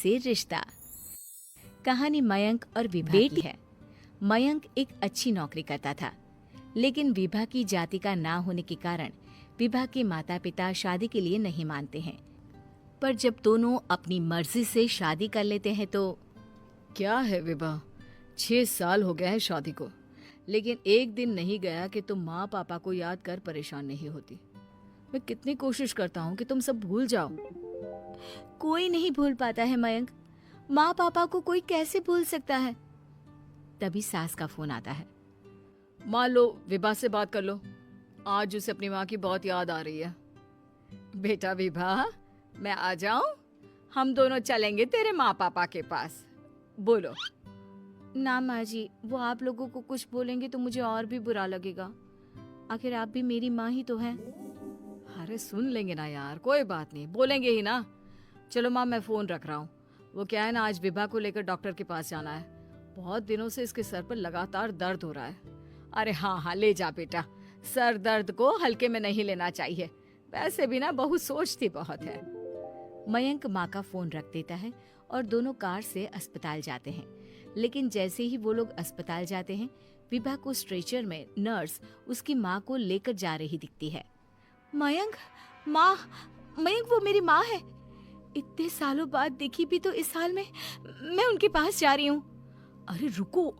से रिश्ता। कहानी मयंक और विभा की है। मयंक एक अच्छी नौकरी करता था, लेकिन विभा की जाति का ना होने के कारण विभा के माता पिता शादी के लिए नहीं मानते हैं। पर जब दोनों अपनी मर्जी से शादी कर लेते हैं तो क्या है विभा, 6 साल हो गए हैं शादी को, लेकिन एक दिन नहीं गया कि तुम माँ पापा को याद कर परेशान नहीं होती। मैं कितनी कोशिश करता हूँ कि तुम सब भूल जाओ। कोई नहीं भूल पाता है मयंक। माँ पापा को कोई कैसे भूल सकता है। तभी सास का फोन आता है। माँ लो, विभा से बात कर लो, आज उसे अपनी माँ की बहुत याद आ रही है। बेटा विभा, मैं आ जाऊं? हम दोनों चलेंगे तेरे माँ पापा के पास। बोलो। ना माँ जी, वो आप लोगों को कुछ बोलेंगे तो मुझे और भी बुरा लगेगा। आखिर आप भी मेरी माँ ही तो हैं। अरे सुन लेंगे ना यार, कोई बात नहीं, बोलेंगे ही ना। चलो माँ, मैं फोन रख रहा हूँ। वो क्या है ना, आज विभा को लेकर डॉक्टर के पास जाना है। बहुत दिनों से इसके सर पर लगातार दर्द हो रहा है। अरे हाँ हाँ, ले जा बेटा, सर दर्द को हल्के में नहीं लेना चाहिए। वैसे भी ना बहू सोचती बहुत है। मयंक माँ का फोन रख देता है और दोनों कार से अस्पताल जाते हैं। लेकिन जैसे ही वो लोग अस्पताल जाते हैं, विभा को स्ट्रेचर में नर्स उसकी माँ को लेकर जा रही दिखती है। मयंक, माँ, मयंक वो मेरी माँ है। इतने सालों बाद देखी भी तो इस हाल में मैं उनके पास जा रही हूँ। अरे रुको,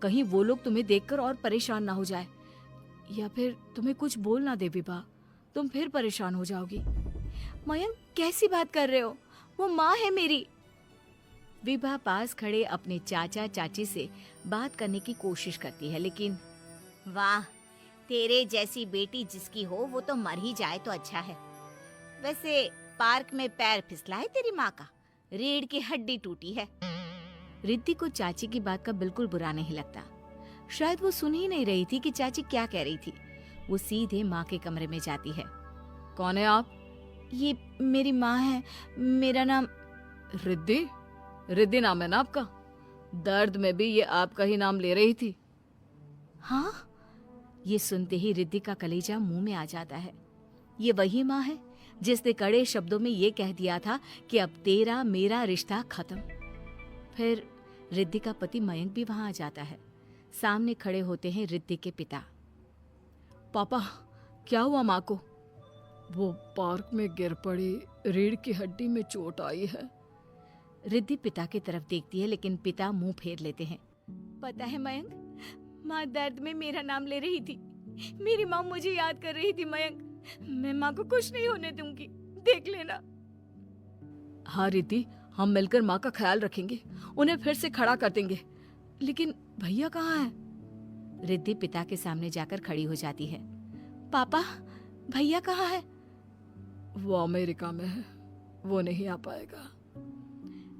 कहीं वो लोग तुम्हें देखकर और परेशान ना हो जाए, या फिर तुम्हें कुछ बोल ना दे विभा, तुम फिर परेशान हो जाओगी। मयंक कैसी बात कर रहे हो, वो माँ है मेरी। विभा पास खड़े अपने चाचा चाची से बात करने की कोशिश करती है, लेकिन वाह, तेरे जैसी बेटी जिसकी हो वो तो मर ही जाए तो अच्छा है। वैसे पार्क में पैर फिसला है तेरी माँ का, रीढ़ की हड्डी टूटी है। रिद्धि को चाची की बात का बिल्कुल बुरा नहीं लगता। शायद वो सुन ही नहीं रही थी कि चाची क्या कह रही थी। वो सीधे माँ के कमरे में जाती है। कौन है आप? ये मेरी माँ है, मेरा नाम रिद्धि। रिद्धि नाम है ना आपका? दर्द में भी ये आपका ही नाम ले रही थी। हाँ, ये सुनते ही रिद्धि का कलेजा मुंह में आ जाता है। ये वही माँ है जिसने कड़े शब्दों में ये कह दिया था कि अब तेरा मेरा रिश्ता खत्म। फिर रिद्धि का पति मयंक भी वहां आ जाता है। सामने खड़े होते हैं रिद्धि के पिता। पापा, क्या हुआ माँ को? वो पार्क में गिर पड़ी, रीढ़ की हड्डी में चोट आई है। रिद्धि पिता की तरफ देखती है, लेकिन पिता मुंह फेर लेते हैं। पता है मयंक, माँ दर्द में मेरा नाम ले रही थी। मेरी माँ मुझे याद कर रही थी मयंक। मैं माँ को कुछ नहीं होने दूंगी, देख लेना। हाँ रिद्धि, हम मिलकर माँ का ख्याल रखेंगे, उन्हें फिर से खड़ा कर देंगे। लेकिन भैया कहाँ है? रिद्धि पिता के सामने जाकर खड़ी हो जाती है। पापा, भैया कहाँ है? वो अमेरिका में है, वो नहीं आ पाएगा।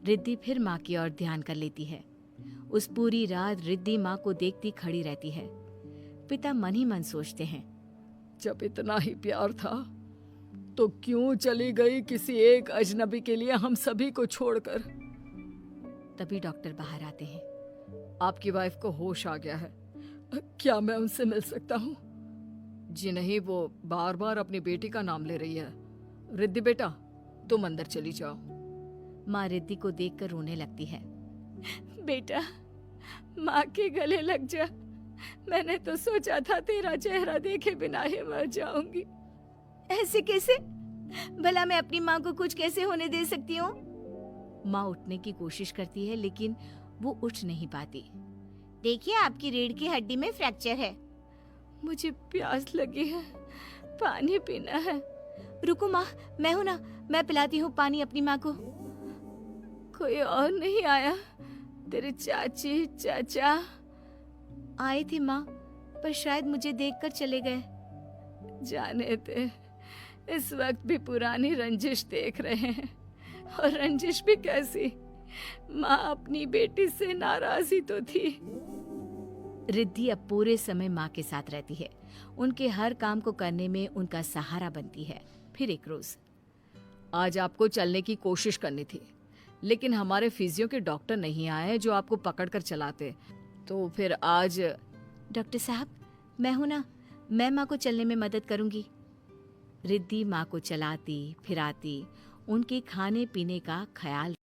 रिद्धि फिर माँ की ओर ध्यान कर लेती है। उस पूरी रात रिद्धि माँ को देखती खड़ी रहती है। पिता मन ही मन सोचते हैं, जब इतना ही प्यार था तो क्यों चली गई किसी एक अजनबी के लिए हम सभी को छोड़कर। तभी डॉक्टर बाहर आते हैं। आपकी वाइफ को होश आ गया है, क्या मैं उनसे मिल सकता हूँ? जी नहीं, वो बार बार अपनी बेटी का नाम ले रही है। रिद्धि बेटा, तुम अंदर चली जाओ। माँ रिद्धि को देखकर रोने लगती है। बेटा, माँ के गले लग जा। मैंने तो सोचा था तेरा चेहरा देखे बिना ही मर जाऊंगी। ऐसे कैसे? भला मैं अपनी माँ को कुछ कैसे होने दे सकती हूँ? माँ उठने की कोशिश करती है, लेकिन वो उठ नहीं पाती। देखिए, आपकी रीढ़ की हड्डी में फ्रैक्चर है। मुझे प्यास लगी है, पानी पीना है। रुको माँ, मैं हूँ ना, मैं पिलाती हूँ पानी अपनी माँ को। कोई और नहीं आया? तेरे चाची चाचा आए थे माँ, पर शायद मुझे देखकर चले गए। जाने दे, इस वक्त भी पुरानी रंजिश देख रहे हैं। और रंजिश भी कैसी? माँ अपनी बेटी से नाराज ही तो थी। रिद्धि अब पूरे समय माँ के साथ रहती है। उनके हर काम को करने में उनका सहारा बनती है। फिर एक रोज, आज आपको चलने की कोशिश करनी थी, लेकिन हमारे फिजियो के डॉक्टर नहीं आए जो आपको पकड़ कर चलाते, तो फिर आज। डॉक्टर साहब, मैं हूं ना, मैं माँ को चलने में मदद करूंगी। रिद्धि माँ को चलाती फिराती, उनके खाने पीने का ख्याल